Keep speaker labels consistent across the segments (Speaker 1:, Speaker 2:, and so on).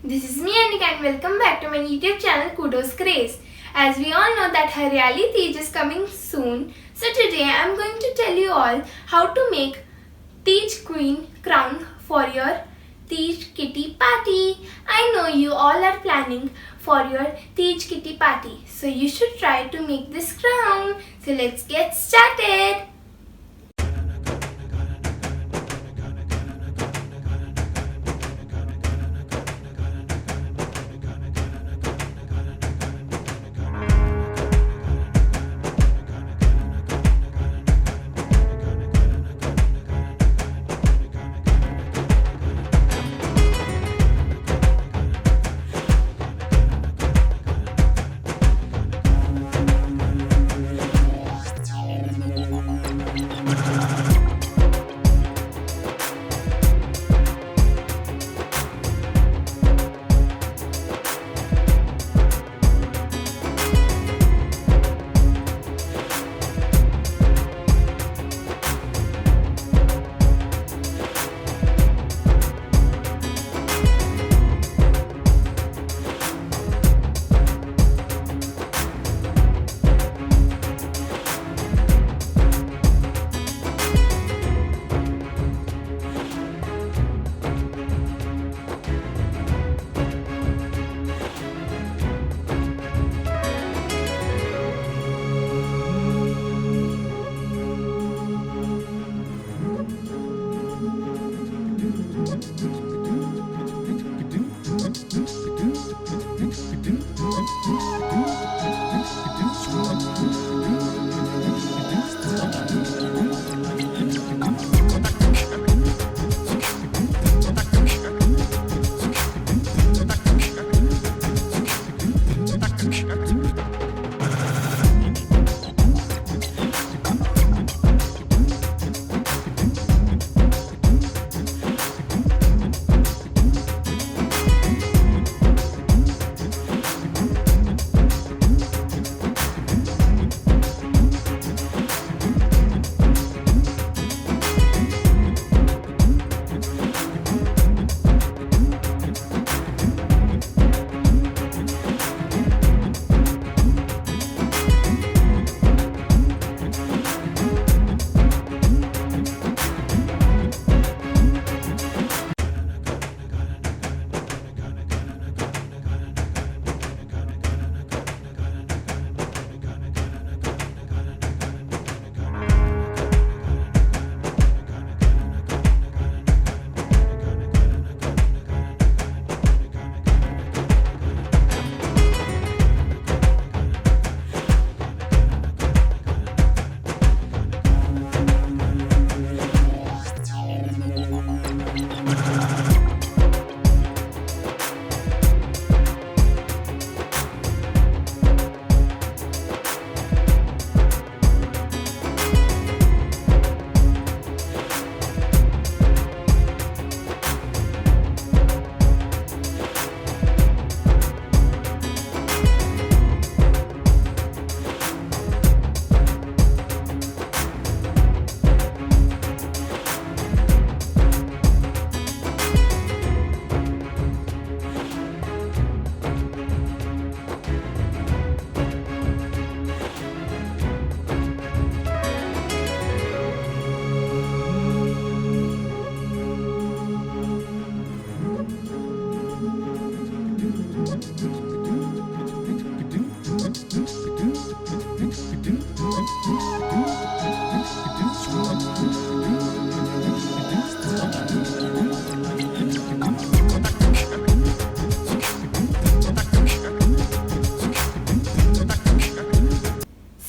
Speaker 1: This is me Anika and welcome back to my YouTube channel KudozCraze. As we all know that Hariyali Teej is coming soon, so today I am going to tell you all how to make Teej Queen crown for your Teej kitty party. I know you all are planning for your Teej kitty party, so you should try to make this crown. So let's get started.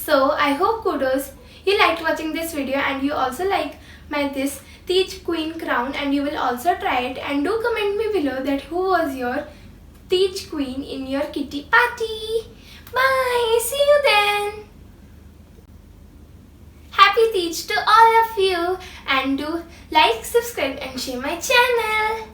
Speaker 1: So I hope Kudos you liked watching this video and you also like my this Teej Queen crown, and you will also try it, and do comment me below that who was your Teej Queen in your kitty party. Bye, see you then. Happy Teej to all of you, and do like, subscribe and share my channel.